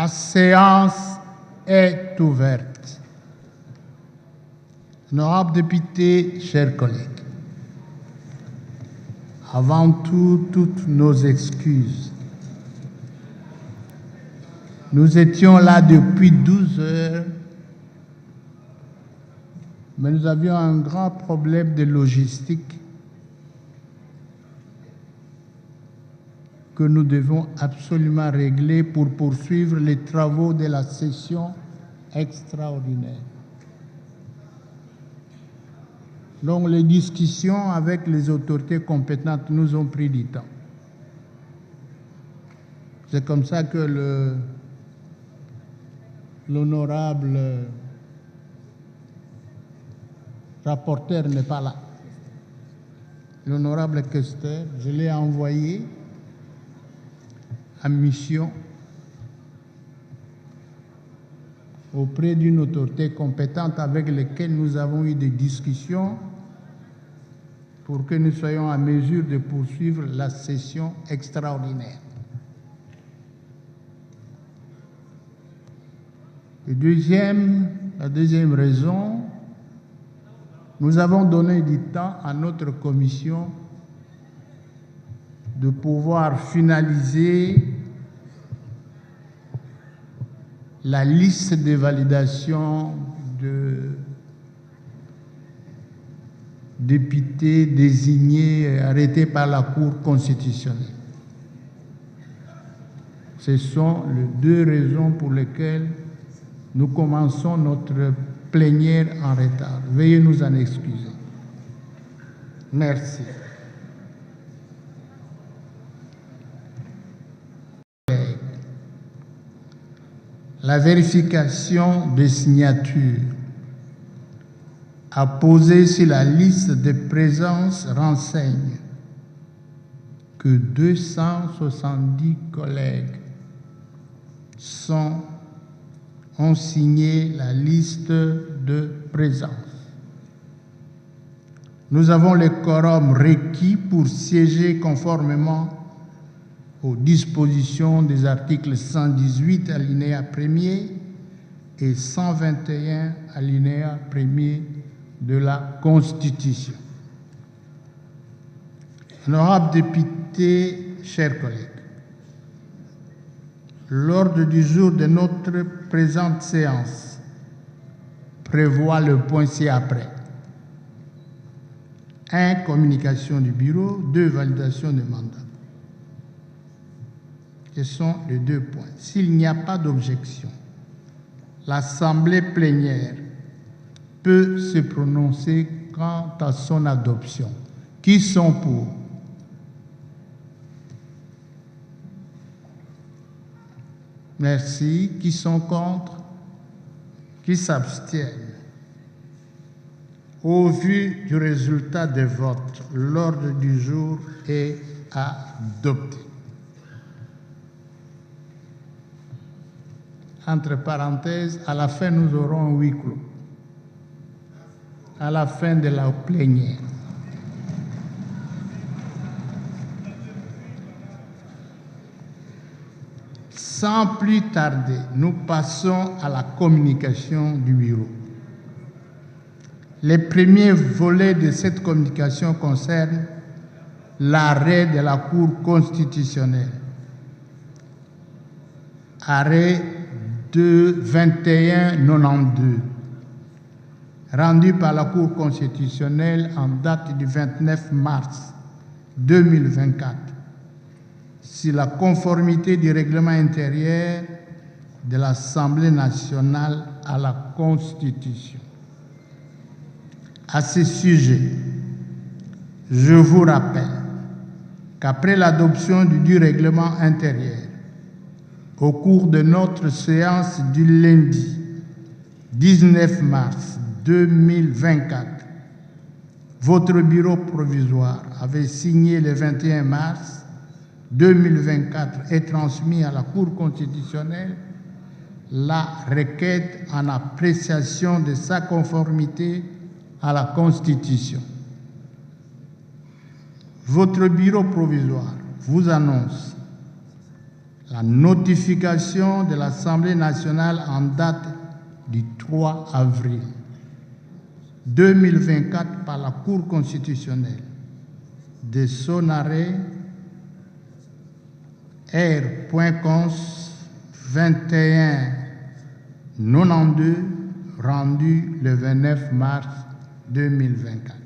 La séance est ouverte. Honorables députés, chers collègues, avant tout, toutes nos excuses. Nous étions là depuis 12 heures, mais nous avions un grand problème de logistique que nous devons absolument régler pour poursuivre les travaux de la session extraordinaire. Donc les discussions avec les autorités compétentes nous ont pris du temps. C'est comme ça que l'honorable rapporteur n'est pas là. L'honorable questeur, je l'ai envoyé en mission auprès d'une autorité compétente avec laquelle nous avons eu des discussions pour que nous soyons en mesure de poursuivre la session extraordinaire. La deuxième raison, nous avons donné du temps à notre commission de pouvoir finaliser la liste de validation de députés désignés et arrêtés par la Cour constitutionnelle. Ce sont les deux raisons pour lesquelles nous commençons notre plénière en retard. Veuillez nous en excuser. Merci. La vérification des signatures apposée sur la liste de présence renseigne que 270 collègues ont signé la liste de présence. Nous avons le quorum requis pour siéger conformément aux dispositions des articles 118 alinéa 1er et 121 alinéa 1er de la Constitution. Honorables députés, chers collègues, l'ordre du jour de notre présente séance prévoit le point ci-après. 1. Communication du bureau. 2. Validation des mandats. Ce sont les 2 points. S'il n'y a pas d'objection, l'Assemblée plénière peut se prononcer quant à son adoption. Qui sont pour? Merci. Qui sont contre? Qui s'abstiennent? Au vu du résultat des votes, l'ordre du jour est adopté. Entre parenthèses, à la fin, nous aurons un huis clos. À la fin de la plénière. Sans plus tarder, nous passons à la communication du bureau. Les premiers volets de cette communication concernent l'arrêt de la Cour constitutionnelle. Arrêt 2192, rendu par la Cour constitutionnelle en date du 29 mars 2024, sur la conformité du règlement intérieur de l'Assemblée nationale à la Constitution. À ce sujet, je vous rappelle qu'après l'adoption du règlement intérieur, au cours de notre séance du lundi 19 mars 2024, votre bureau provisoire avait signé le 21 mars 2024 et transmis à la Cour constitutionnelle la requête en appréciation de sa conformité à la Constitution. Votre bureau provisoire vous annonce La notification de l'Assemblée nationale en date du 3 avril 2024 par la Cour constitutionnelle de son arrêt R.cons 2192 rendu le 29 mars 2024.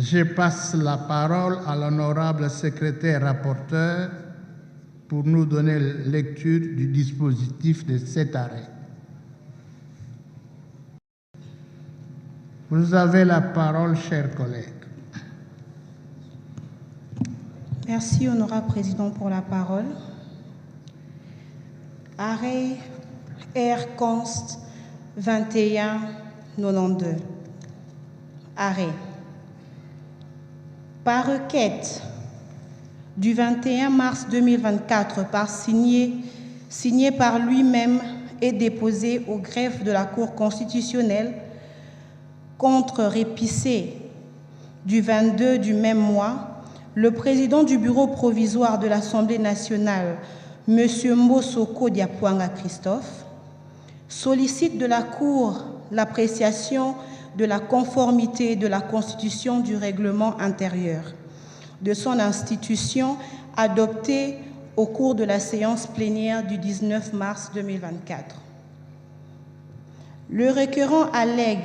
Je passe la parole à l'honorable secrétaire rapporteur pour nous donner lecture du dispositif de cet arrêt. Vous avez la parole, chers collègues. Merci, honorable président, pour la parole. Arrêt R.const 2192. Arrêt. Par requête du 21 mars 2024, signé par lui-même et déposé au greffe de la Cour constitutionnelle, contre répissé du 22 du même mois, le président du bureau provisoire de l'Assemblée nationale, M. Mbosoko Diapwanga Christophe, sollicite de la Cour l'appréciation de la conformité de la Constitution du règlement intérieur de son institution adoptée au cours de la séance plénière du 19 mars 2024. Le requérant allègue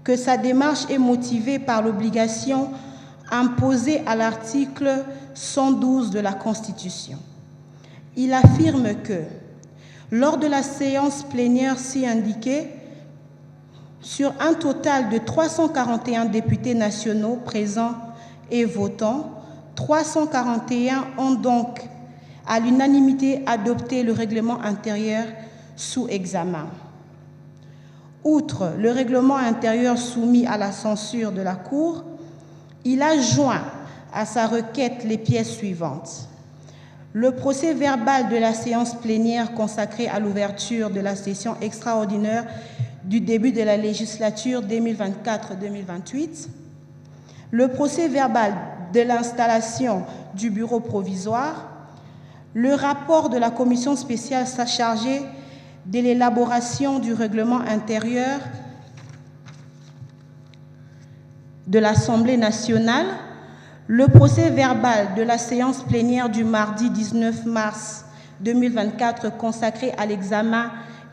que sa démarche est motivée par l'obligation imposée à l'article 112 de la Constitution. Il affirme que, lors de la séance plénière ci indiquée, sur un total de 341 députés nationaux présents et votants, 341 ont donc à l'unanimité adopté le règlement intérieur sous examen. Outre le règlement intérieur soumis à la censure de la Cour, il a joint à sa requête les pièces suivantes. Le procès-verbal de la séance plénière consacrée à l'ouverture de la session extraordinaire du début de la législature 2024-2028, le procès-verbal de l'installation du bureau provisoire, le rapport de la commission spéciale chargée de l'élaboration du règlement intérieur de l'Assemblée nationale, le procès-verbal de la séance plénière du mardi 19 mars 2024 consacré à l'examen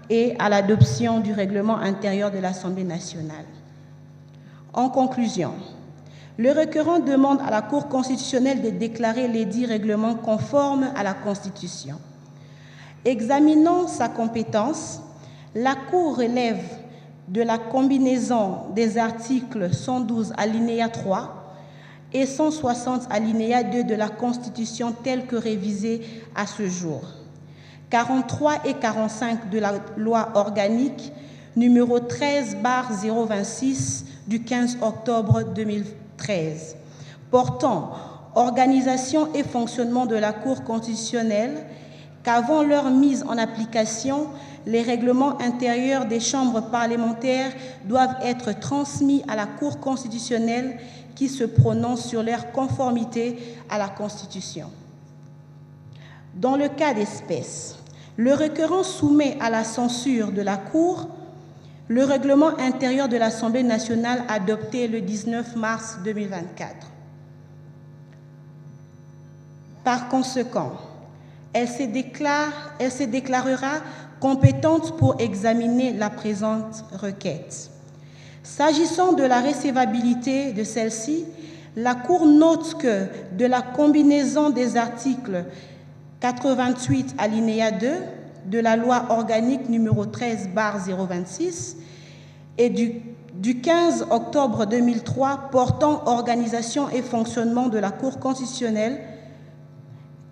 et à l'adoption du règlement intérieur de l'Assemblée nationale. En conclusion, le requérant demande à la Cour constitutionnelle de déclarer lesdits règlements conformes à la Constitution. Examinant sa compétence, la Cour relève de la combinaison des articles 112 alinéa 3 et 160 alinéa 2 de la Constitution telle que révisée à ce jour, 43 et 45 de la loi organique numéro 13/026 du 15 octobre 2013, portant organisation et fonctionnement de la Cour constitutionnelle, qu'avant leur mise en application, les règlements intérieurs des chambres parlementaires doivent être transmis à la Cour constitutionnelle qui se prononce sur leur conformité à la Constitution. Dans le cas d'espèce, le requérant soumet à la censure de la Cour le règlement intérieur de l'Assemblée nationale adopté le 19 mars 2024. Par conséquent, elle se déclarera compétente pour examiner la présente requête. S'agissant de la recevabilité de celle-ci, la Cour note que de la combinaison des articles 88 alinéa 2 de la loi organique numéro 13/026 et du 15 octobre 2003 portant organisation et fonctionnement de la Cour constitutionnelle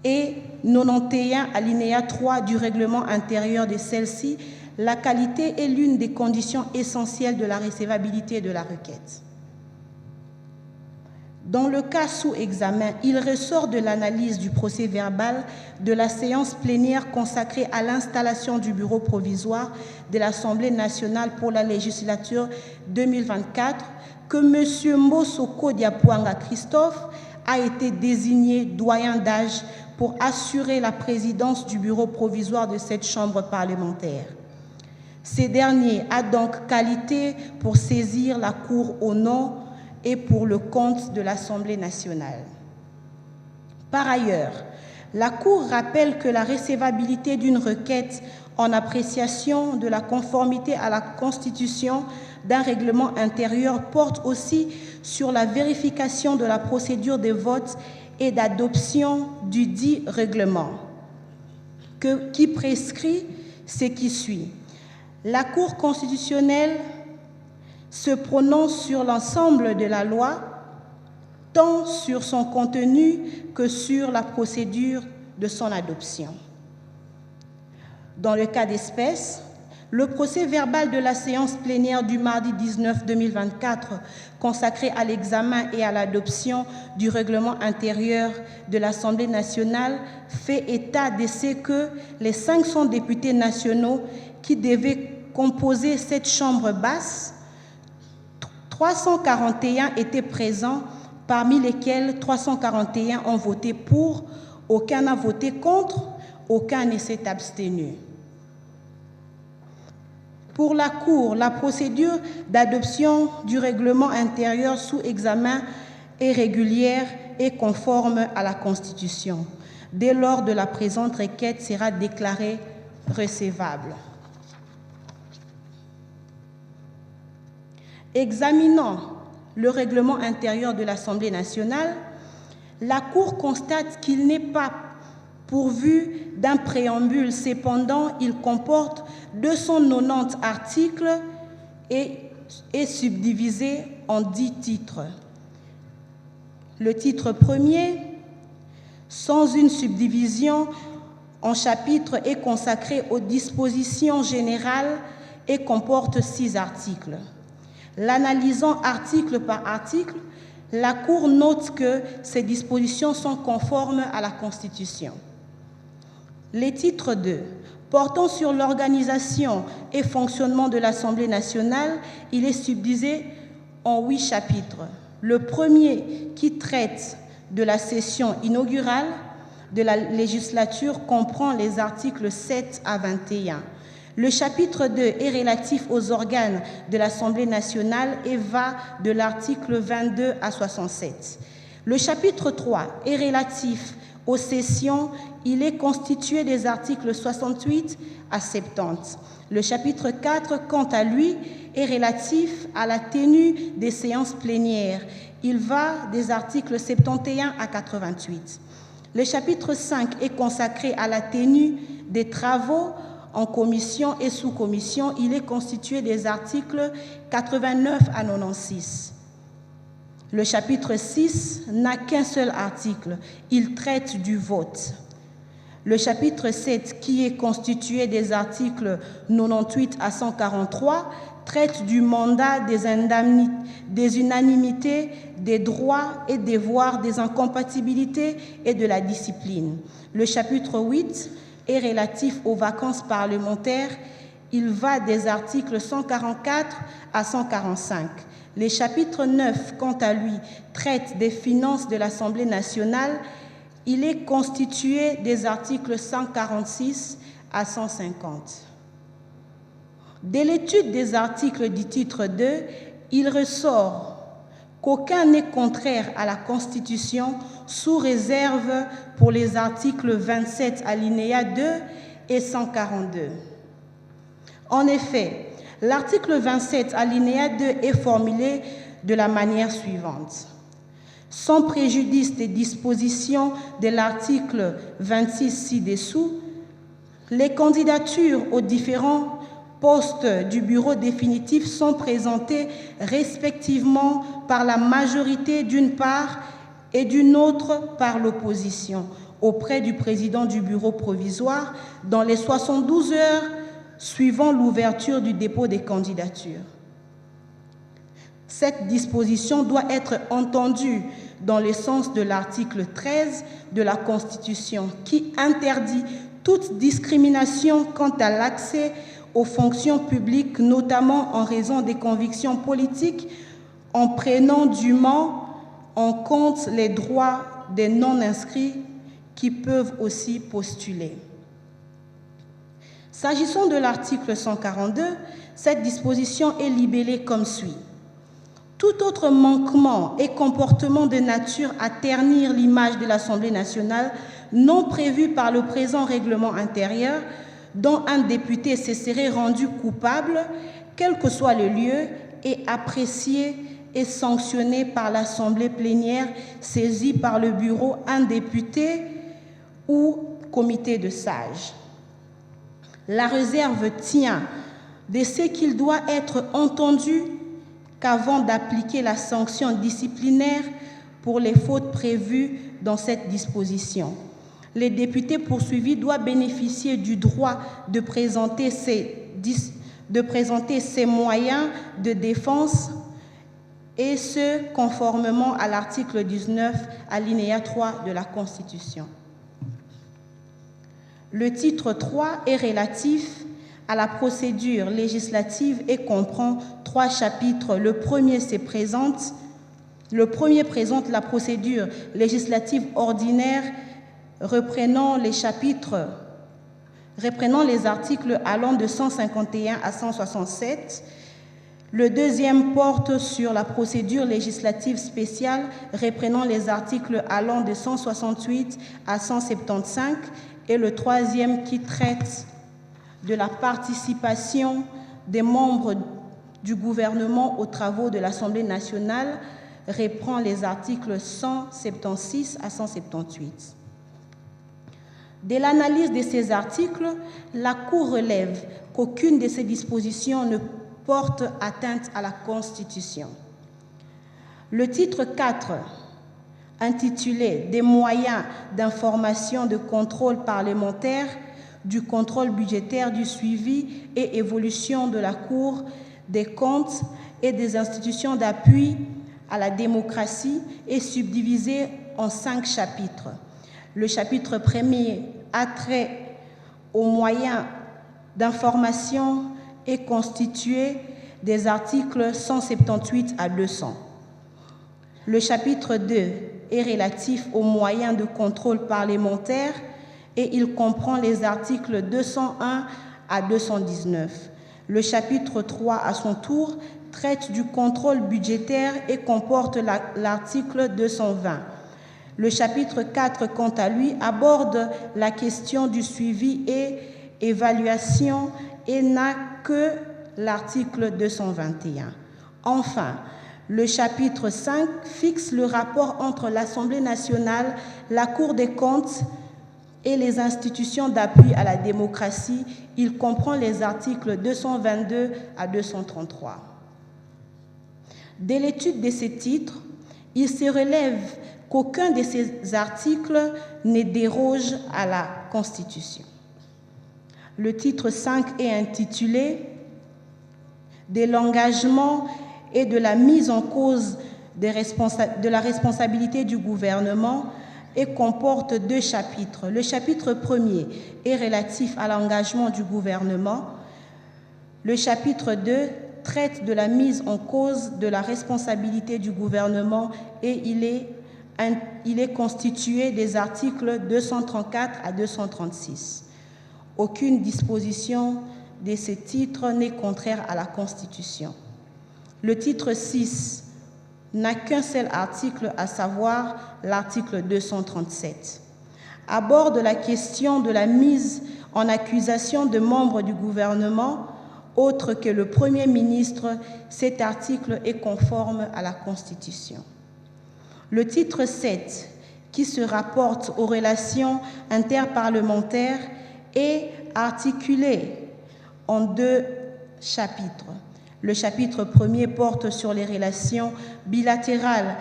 et 91 alinéa 3 du règlement intérieur de celle-ci, la qualité est l'une des conditions essentielles de la recevabilité de la requête. Dans le cas sous examen, il ressort de l'analyse du procès-verbal de la séance plénière consacrée à l'installation du bureau provisoire de l'Assemblée nationale pour la législature 2024 que M. Mbosoko Diapouanga Christophe a été désigné doyen d'âge pour assurer la présidence du bureau provisoire de cette chambre parlementaire. Ce dernier a donc qualité pour saisir la Cour au nom et pour le compte de l'Assemblée nationale. Par ailleurs, la Cour rappelle que la recevabilité d'une requête en appréciation de la conformité à la Constitution d'un règlement intérieur porte aussi sur la vérification de la procédure de vote et d'adoption du dit règlement, qui prescrit ce qui suit. La Cour constitutionnelle se prononce sur l'ensemble de la loi, tant sur son contenu que sur la procédure de son adoption. Dans le cas d'espèce, le procès-verbal de la séance plénière du mardi 19 2024 consacré à l'examen et à l'adoption du règlement intérieur de l'Assemblée nationale fait état de ce que les 500 députés nationaux qui devaient composer cette chambre basse, 341 étaient présents, parmi lesquels 341 ont voté pour, aucun n'a voté contre, aucun ne s'est abstenu. Pour la Cour, la procédure d'adoption du règlement intérieur sous examen est régulière et conforme à la Constitution. Dès lors de la présente requête sera déclarée recevable. Examinant le règlement intérieur de l'Assemblée nationale, la Cour constate qu'il n'est pas pourvu d'un préambule. Cependant, il comporte 290 articles et est subdivisé en 10 titres. Le titre premier, sans une subdivision en chapitres, est consacré aux dispositions générales et comporte 6 articles. L'analysant article par article, la Cour note que ces dispositions sont conformes à la Constitution. Les titres 2, portant sur l'organisation et fonctionnement de l'Assemblée nationale, il est subdivisé en 8 chapitres. Le premier, qui traite de la session inaugurale de la législature, comprend les articles 7 à 21. Le chapitre 2 est relatif aux organes de l'Assemblée nationale et va de l'article 22 à 67. Le chapitre 3 est relatif aux sessions. Il est constitué des articles 68 à 70. Le chapitre 4, quant à lui, est relatif à la tenue des séances plénières. Il va des articles 71 à 88. Le chapitre 5 est consacré à la tenue des travaux en commission et sous-commission. Il est constitué des articles 89 à 96. Le chapitre 6 n'a qu'un seul article. Il traite du vote. Le chapitre 7, qui est constitué des articles 98 à 143, traite du mandat, des unanimités, des droits et devoirs, des incompatibilités et de la discipline. Le chapitre 8 est relatif aux vacances parlementaires. Il va des articles 144 à 145. Le chapitre 9, quant à lui, traite des finances de l'Assemblée nationale. Il est constitué des articles 146 à 150. De l'étude des articles du titre 2, il ressort qu'aucun n'est contraire à la Constitution, sous réserve pour les articles 27 alinéa 2 et 142. En effet, l'article 27 alinéa 2 est formulé de la manière suivante. Sans préjudice des dispositions de l'article 26 ci-dessous, les candidatures aux différents postes du bureau définitif sont présentées respectivement par la majorité d'une part et d'une autre par l'opposition auprès du président du bureau provisoire dans les 72 heures suivant l'ouverture du dépôt des candidatures. Cette disposition doit être entendue dans le sens de l'article 13 de la Constitution qui interdit toute discrimination quant à l'accès aux fonctions publiques, notamment en raison des convictions politiques, en prenant dûment en compte les droits des non-inscrits qui peuvent aussi postuler. S'agissant de l'article 142, cette disposition est libellée comme suit. Tout autre manquement et comportement de nature à ternir l'image de l'Assemblée nationale non prévu par le présent règlement intérieur, dont un député se serait rendu coupable, quel que soit le lieu, est apprécié et sanctionné par l'Assemblée plénière saisie par le bureau, un député ou comité de sages. La réserve tient de ce qu'il doit être entendu qu'avant d'appliquer la sanction disciplinaire pour les fautes prévues dans cette disposition. Les députés poursuivis doivent bénéficier du droit de présenter ses moyens de défense, et ce, conformément à l'article 19, alinéa 3 de la Constitution. Le titre 3 est relatif à la procédure législative et comprend 3 chapitres. Le premier présente la procédure législative ordinaire reprenant les articles allant de 151 à 167. Le deuxième porte sur la procédure législative spéciale reprenant les articles allant de 168 à 175. Et le troisième qui traite de la participation des membres du gouvernement aux travaux de l'Assemblée nationale reprend les articles 176 à 178. De l'analyse de ces articles, la Cour relève qu'aucune de ces dispositions ne porte atteinte à la Constitution. Le titre 4, intitulé « Des moyens d'information de contrôle parlementaire, du contrôle budgétaire, du suivi et évolution de la Cour des comptes et des institutions d'appui à la démocratie » est subdivisé en 5 chapitres. Le chapitre premier a trait aux moyens d'information et constitué des articles 178 à 200. Le chapitre 2 est relatif aux moyens de contrôle parlementaire et il comprend les articles 201 à 219. Le chapitre 3, à son tour, traite du contrôle budgétaire et comporte l'article 220. Le chapitre 4, quant à lui, aborde la question du suivi et évaluation et n'a que l'article 221. Enfin, le chapitre 5 fixe le rapport entre l'Assemblée nationale, la Cour des comptes et les institutions d'appui à la démocratie. Il comprend les articles 222 à 233. Dès l'étude de ces titres, il se relève qu'aucun de ces articles ne déroge à la Constitution. Le titre 5 est intitulé « De l'engagement et de la mise en cause de la responsabilité du gouvernement » et comporte 2 chapitres. Le chapitre premier est relatif à l'engagement du gouvernement. Le chapitre 2 traite de la mise en cause de la responsabilité du gouvernement et il est constitué des articles 234 à 236. Aucune disposition de ces titres n'est contraire à la Constitution. Le titre 6 n'a qu'un seul article, à savoir l'article 237. Aborde la question de la mise en accusation de membres du gouvernement, autre que le Premier ministre. Cet article est conforme à la Constitution. Le titre 7, qui se rapporte aux relations interparlementaires, est articulé en 2 chapitres. Le chapitre premier porte sur les relations bilatérales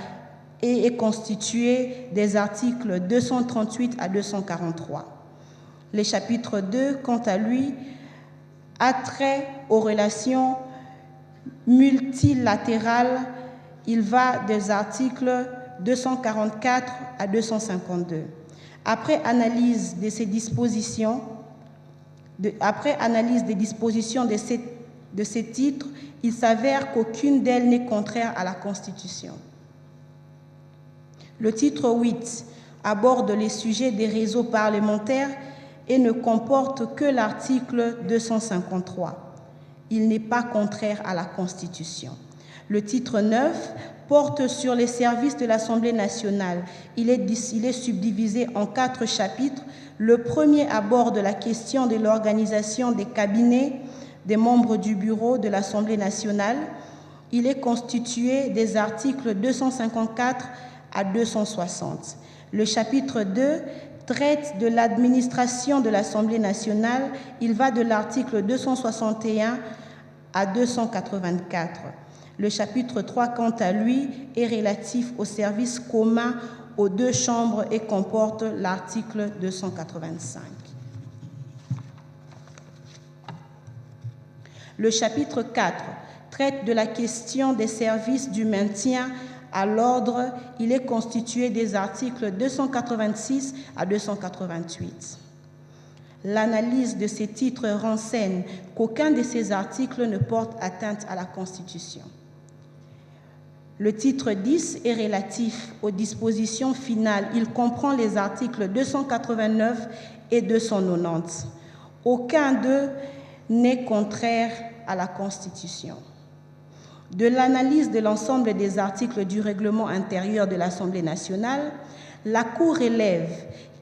et est constitué des articles 238 à 243. Le chapitre 2, quant à lui, a trait aux relations multilatérales. Il va des articles 244 à 252. Après analyse des dispositions de de ces titres, il s'avère qu'aucune d'elles n'est contraire à la Constitution. Le titre 8 aborde les sujets des réseaux parlementaires et ne comporte que l'article 253. Il n'est pas contraire à la Constitution. Le titre 9 porte sur les services de l'Assemblée nationale. Il est subdivisé en 4 chapitres. Le premier aborde la question de l'organisation des cabinets des membres du bureau de l'Assemblée nationale. Il est constitué des articles 254 à 260. Le chapitre 2 traite de l'administration de l'Assemblée nationale. Il va de l'article 261 à 284. Le chapitre 3, quant à lui, est relatif aux services communs aux 2 chambres et comporte l'article 285. Le chapitre 4 traite de la question des services du maintien à l'ordre. Il est constitué des articles 286 à 288. L'analyse de ces titres renseigne qu'aucun de ces articles ne porte atteinte à la Constitution. Le titre 10 est relatif aux dispositions finales. Il comprend les articles 289 et 290. Aucun d'eux n'est contraire à la Constitution. De l'analyse de l'ensemble des articles du règlement intérieur de l'Assemblée nationale, la Cour relève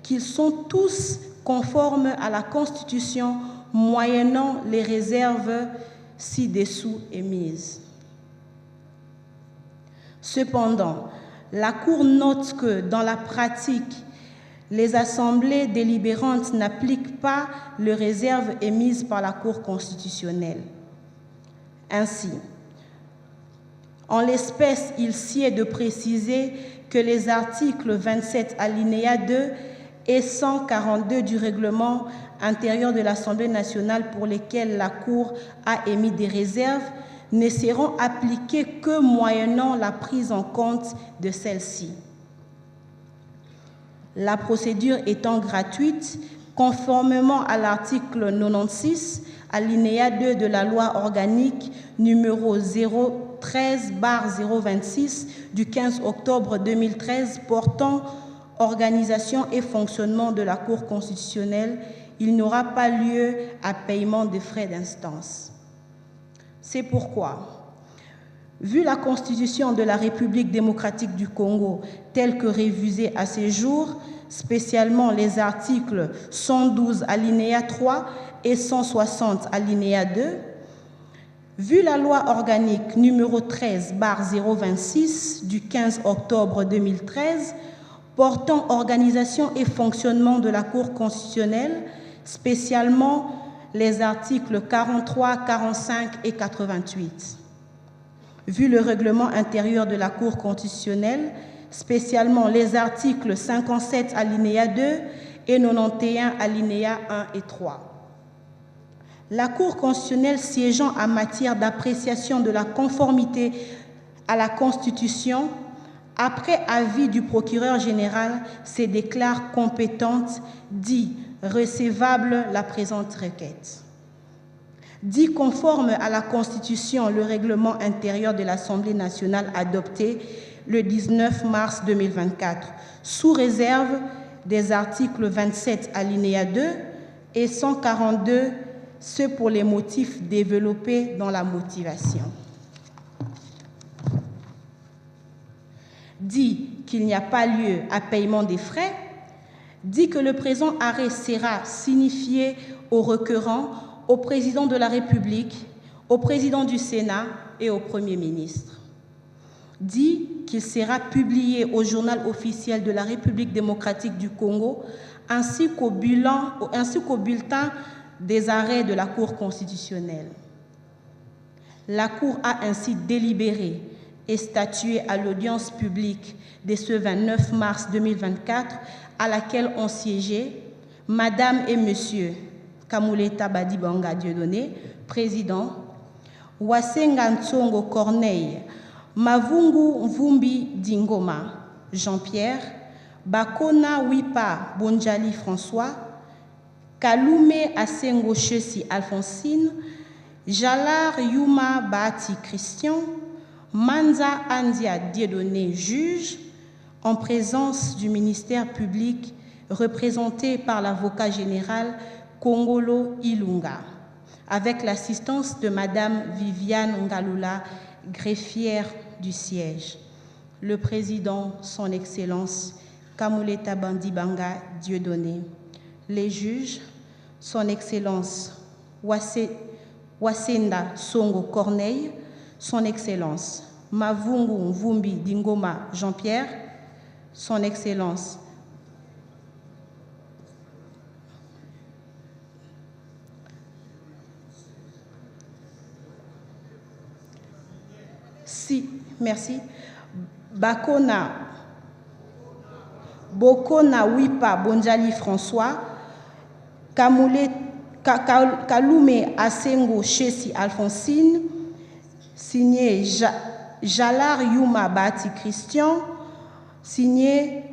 qu'ils sont tous conformes à la Constitution, moyennant les réserves ci-dessous émises. Cependant, la Cour note que, dans la pratique, les assemblées délibérantes n'appliquent pas les réserves émises par la Cour constitutionnelle. Ainsi, en l'espèce, il sied de préciser que les articles 27 alinéa 2 et 142 du règlement intérieur de l'Assemblée nationale pour lesquels la Cour a émis des réserves ne seront appliqués que moyennant la prise en compte de celles-ci. La procédure étant gratuite, conformément à l'article 96, alinéa 2 de la loi organique numéro 013/026 du 15 octobre 2013 portant organisation et fonctionnement de la Cour constitutionnelle, il n'aura pas lieu à paiement de frais d'instance. C'est pourquoi, vu la Constitution de la République démocratique du Congo telle que révisée à ce jour, spécialement les articles 112 alinéa 3 et 160 alinéa 2, vu la loi organique numéro 13/026 du 15 octobre 2013 portant organisation et fonctionnement de la Cour constitutionnelle, spécialement les articles 43, 45 et 88. Vu le règlement intérieur de la Cour constitutionnelle, spécialement les articles 57 alinéa 2 et 91 alinéa 1 et 3. La Cour constitutionnelle siégeant en matière d'appréciation de la conformité à la Constitution, après avis du procureur général, se déclare compétente, dit recevable la présente requête. Dit conforme à la Constitution le règlement intérieur de l'Assemblée nationale adopté le 19 mars 2024, sous réserve des articles 27 alinéa 2 et 142, ce pour les motifs développés dans la motivation. Dit qu'il n'y a pas lieu à paiement des frais, dit que le présent arrêt sera signifié au requérant, au président de la République, au président du Sénat et au Premier ministre. Dit qu'il sera publié au journal officiel de la République démocratique du Congo ainsi qu'au bulletin des arrêts de la Cour constitutionnelle. La Cour a ainsi délibéré et statué à l'audience publique de ce 29 mars 2024 à laquelle ont siégé Madame et Monsieur Kamuleta Badibanga Dieudonné, président, Wasenga Ntsongo Corneille, Mavungu Mvumbi Dingoma, Jean-Pierre, Bakona Wipa Bonjali François, Kalume Asengo Chesi Alphonsine, Jalar Yuma Bahati Christian, Manza Andia Dieudonné, juge, en présence du ministère public représenté par l'avocat général Kongolo Ilunga, avec l'assistance de Madame Viviane Ngalula, greffière du siège. Le président, son Excellence Kamuleta Bandibanga Dieudonné. Les juges, son Excellence Wasenda Songo Corneille, son Excellence Mavungu Mvumbi Dingoma Jean-Pierre, son Excellence Bokona Wipa Bonjali François, Kalume Asengo Chesi Alphonsine, signé Jalar Yuma Bahati Christian, signé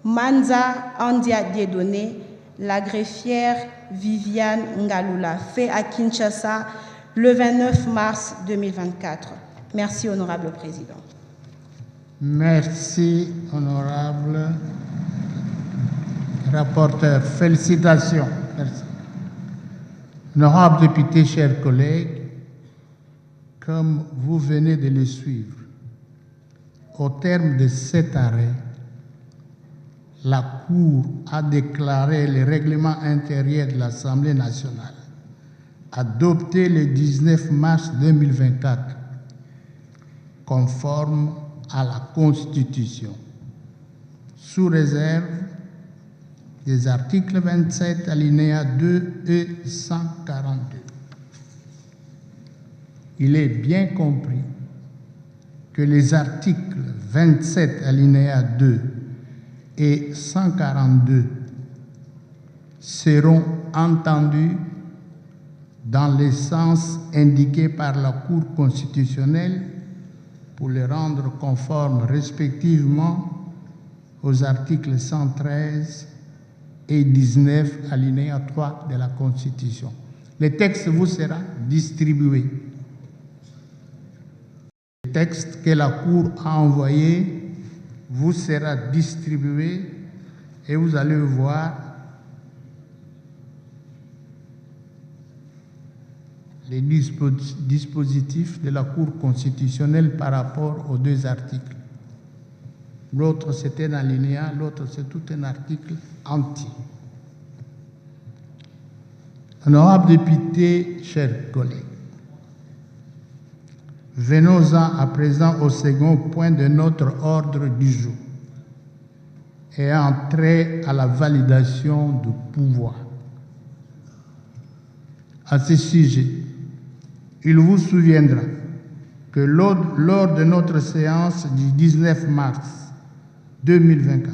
Manza Andia Dieudonné, la greffière Viviane Ngalula, fait à Kinshasa le 29 mars 2024. Merci, honorable président. Merci, honorable rapporteur. Félicitations. Merci. Honorable député, chers collègues, comme vous venez de le suivre, au terme de cet arrêt, la Cour a déclaré le règlement intérieur de l'Assemblée nationale, adopté le 19 mars 2024, conforme à la Constitution, sous réserve des articles 27, alinéa 2 et 142. Il est bien compris que les articles 27, alinéa 2 et 142 seront entendus dans le sens indiqué par la Cour constitutionnelle pour les rendre conformes respectivement aux articles 113 et 19, alinéa 3 de la Constitution. Le texte vous sera distribué. Le texte que la Cour a envoyé vous sera distribué et vous allez voir les dispositifs de la Cour constitutionnelle par rapport aux deux articles. L'autre, c'est un alinéa, l'autre, c'est tout un article entier. Honorables députés, chers collègues, venons-en à présent au second point de notre ordre du jour, ayant trait à la validation du pouvoir. À ce sujet, il vous souviendra que lors de notre séance du 19 mars 2024,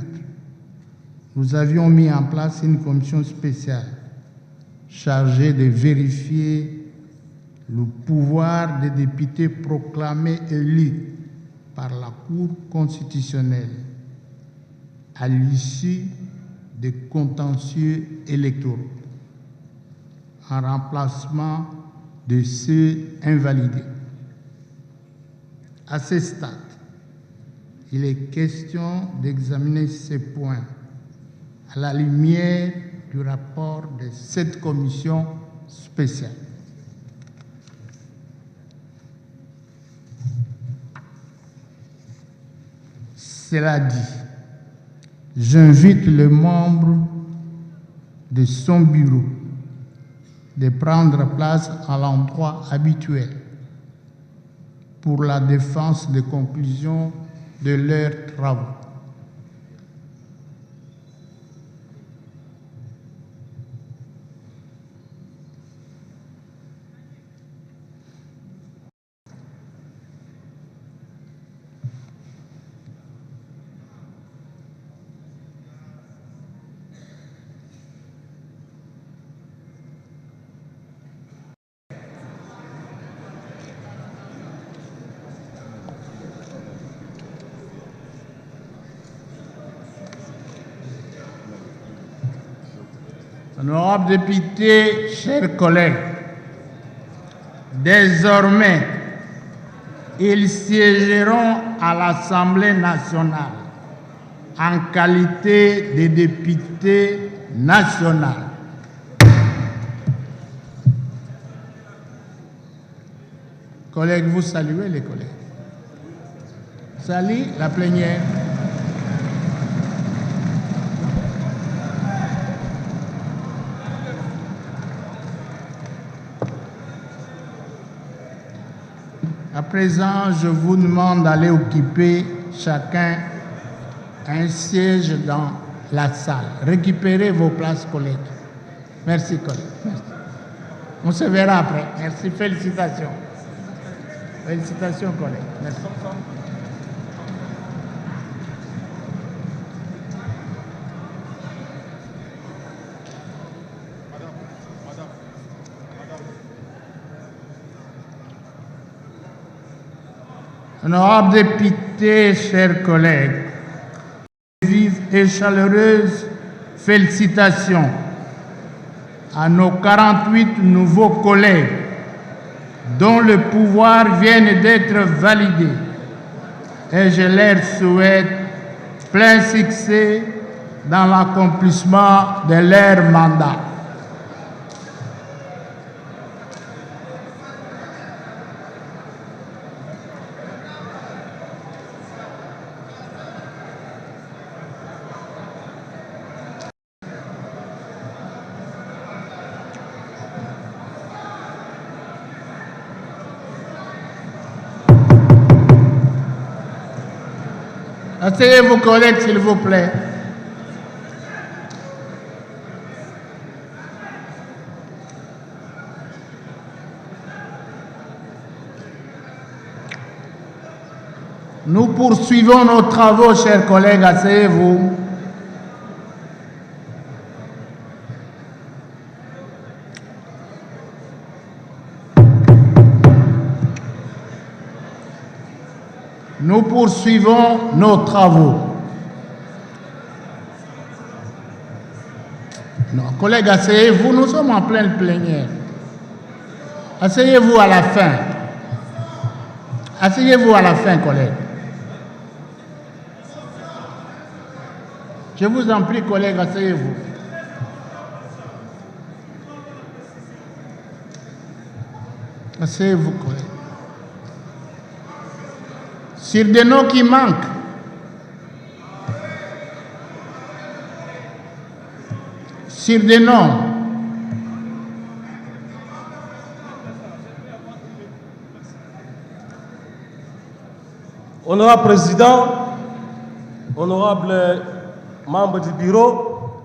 nous avions mis en place une commission spéciale chargée de vérifier le pouvoir des députés proclamés élus par la Cour constitutionnelle à l'issue des contentieux électoraux, en remplacement de ceux invalidés. À ce stade, il est question d'examiner ces points à la lumière du rapport de cette commission spéciale. Cela dit, j'invite les membres de son bureau de prendre place à l'endroit habituel pour la défense des conclusions de leurs travaux. Honorables députés, chers collègues, Désormais, ils siégeront à l'Assemblée nationale en qualité de députés nationaux. Collègues, vous saluez les collègues. Salut la plénière. À présent, je vous demande d'aller occuper chacun un siège dans la salle. Récupérez vos places, collègues. Merci, collègues. Merci. On se verra après. Merci. Félicitations. Félicitations, collègues. Merci. Honorables députés, chers collègues, vives et chaleureuses félicitations à nos 48 nouveaux collègues dont le pouvoir vient d'être validé et je leur souhaite plein succès dans l'accomplissement de leur mandat. Asseyez-vous, collègues, s'il vous plaît. Nous poursuivons nos travaux, chers collègues. Asseyez-vous. Nous poursuivons nos travaux. Non, collègues, asseyez-vous, nous sommes en pleine plénière. Asseyez-vous à la fin. Asseyez-vous à la fin, collègues. Je vous en prie, collègues, asseyez-vous. Asseyez-vous, collègues. Sur des noms qui manquent. Sur des noms. Honorable Président, honorables membres du bureau,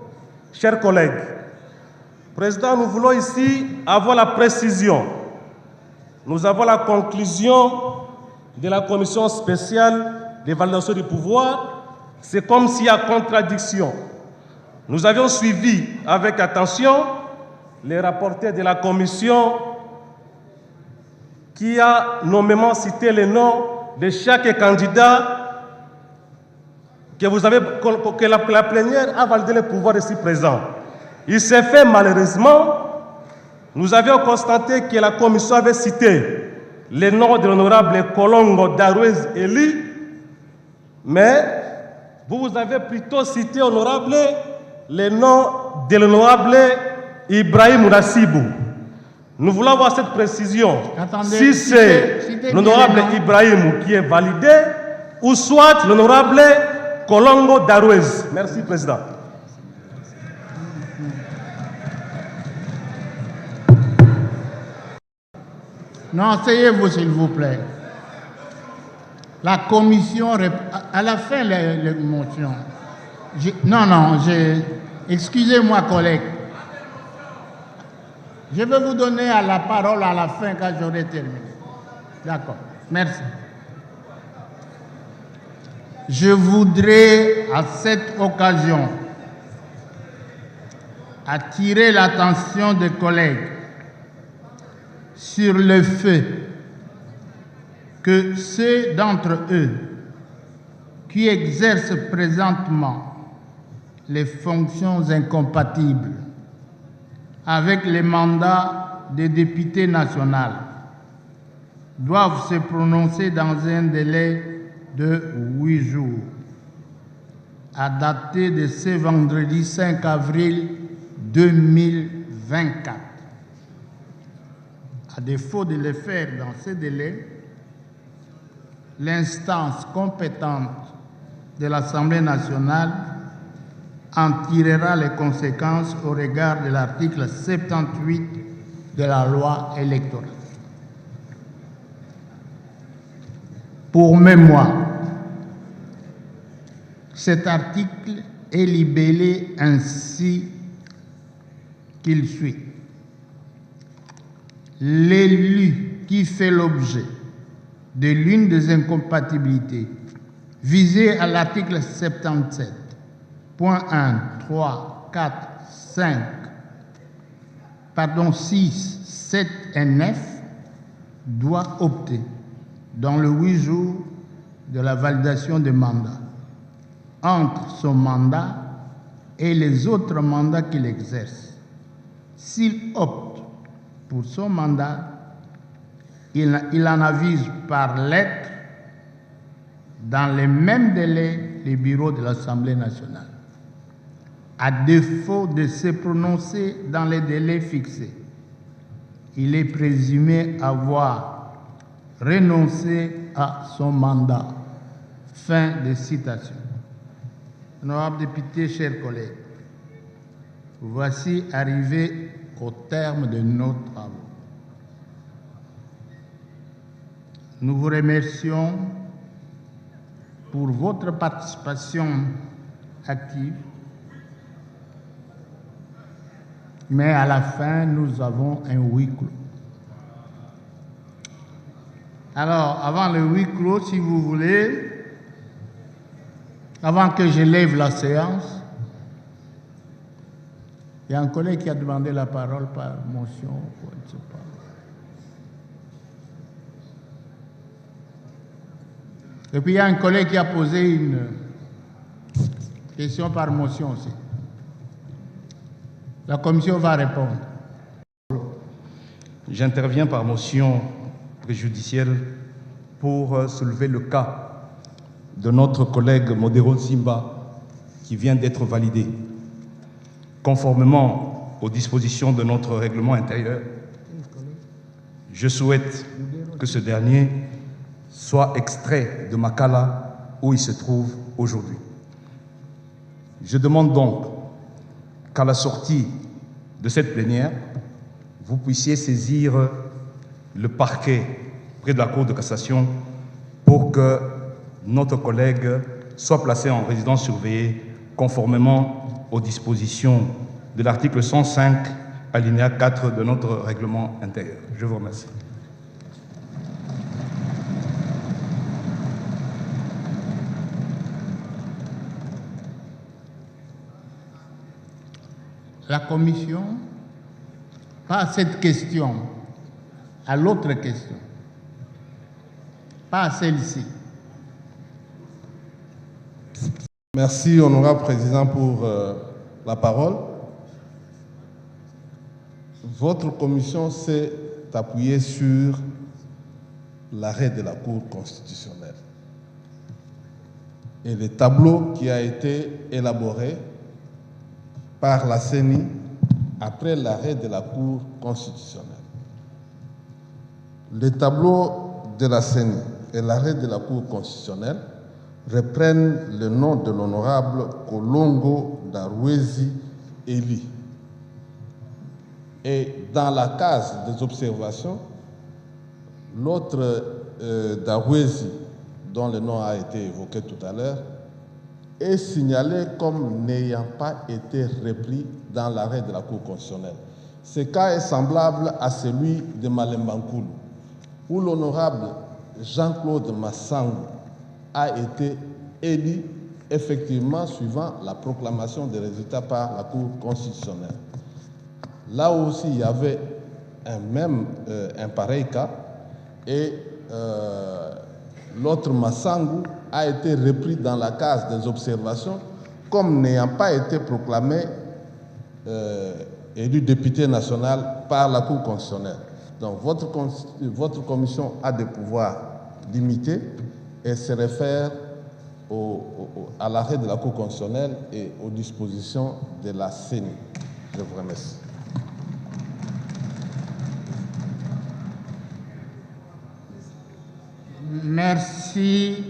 chers collègues, Président, nous voulons ici avoir la précision. Nous avons la conclusion de la commission spéciale d'évaluation du pouvoir. C'est comme s'il y a contradiction. Nous avions suivi avec attention les rapporteurs de la commission qui a nommément cité les noms de chaque candidat que la plénière a validé le pouvoir ici présent. Il s'est fait malheureusement, nous avions constaté que la commission avait cité les noms de l'honorable Kolongo Darouez élu, mais vous avez plutôt cité, honorable, les noms de l'honorable Ibrahim Nassibou. Nous voulons avoir cette précision. Attendez, si c'est l'honorable Ibrahim qui est validé, ou soit l'honorable Kolongo Darouez. Merci, Président. Non, asseyez-vous, s'il vous plaît. La commission, à la fin, les motions. Excusez-moi, collègue. Je vais vous donner la parole à la fin quand j'aurai terminé. D'accord, merci. Je voudrais, à cette occasion, attirer l'attention des collègues sur le fait que ceux d'entre eux qui exercent présentement les fonctions incompatibles avec les mandats des députés nationaux doivent se prononcer dans un délai de 8 jours, à dater de ce vendredi 5 avril 2024. À défaut de le faire dans ce délai, l'instance compétente de l'Assemblée nationale en tirera les conséquences au regard de l'article 78 de la loi électorale. Pour mémoire, cet article est libellé ainsi qu'il suit. L'élu qui fait l'objet de l'une des incompatibilités visées à l'article 77, point 1, 3, 4, 5, 6, 7 et 9 doit opter dans les 8 jours de la validation des mandats entre son mandat et les autres mandats qu'il exerce. S'il opte pour son mandat, il en avise par lettre dans les mêmes délais les bureaux de l'Assemblée nationale. À défaut de se prononcer dans les délais fixés, il est présumé avoir renoncé à son mandat. Fin de citation. Honorables députés, chers collègues, voici arrivés au terme de nos travaux. Nous vous remercions pour votre participation active, mais à la fin, nous avons un huis clos. Alors, avant le huis clos, si vous voulez, avant que je lève la séance, il y a un collègue qui a demandé la parole par motion, je ne sais pas. Et puis il y a un collègue qui a posé une question par motion aussi. La commission va répondre. J'interviens par motion préjudicielle pour soulever le cas de notre collègue Modero Simba qui vient d'être validé. Conformément aux dispositions de notre règlement intérieur, je souhaite que ce dernier soit extrait de Makala où il se trouve aujourd'hui. Je demande donc qu'à la sortie de cette plénière, vous puissiez saisir le parquet près de la Cour de cassation pour que notre collègue soit placé en résidence surveillée conformément aux dispositions de l'article 105, alinéa 4 de notre règlement intérieur. Je vous remercie. La commission, pas à cette question, à l'autre question, pas à celle-ci. Merci, honorable président, pour la parole. Votre commission s'est appuyée sur l'arrêt de la Cour constitutionnelle et le tableau qui a été élaboré par la CENI après l'arrêt de la Cour constitutionnelle. Le tableau de la CENI et l'arrêt de la Cour constitutionnelle reprennent le nom de l'honorable Kolongo Darwezi Eli. Et dans la case des observations, l'autre Darwezi, dont le nom a été évoqué tout à l'heure, est signalé comme n'ayant pas été repris dans l'arrêt de la Cour constitutionnelle. Ce cas est semblable à celui de Malembankoulou, où l'honorable Jean-Claude Massangou a été élu effectivement suivant la proclamation des résultats par la Cour constitutionnelle. Là aussi, il y avait un pareil cas et l'autre Massangou a été repris dans la case des observations comme n'ayant pas été proclamé élu député national par la Cour constitutionnelle. Donc votre commission a des pouvoirs limités et se réfère à l'arrêt de la Cour constitutionnelle et aux dispositions de la CENI. Je vous remercie. Merci,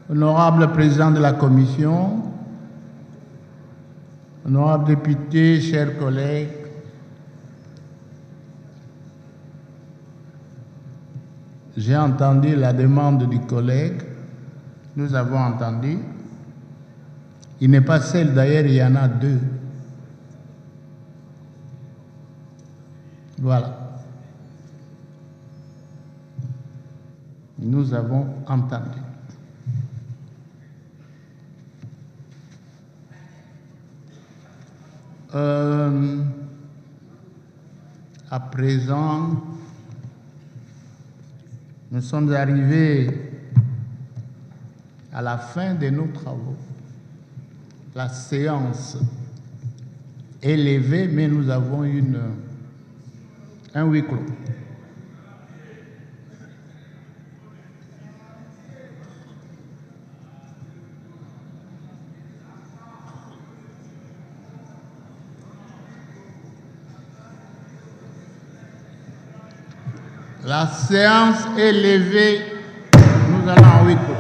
honorable président de la commission, honorable député, chers collègues. J'ai entendu la demande du collègue, nous avons entendu. Il n'est pas seul, d'ailleurs, il y en a deux. Voilà. Nous avons entendu. À présent, nous sommes arrivés à la fin de nos travaux. La séance est levée, mais nous avons un huis clos. La séance est levée. Nous allons en huis clos.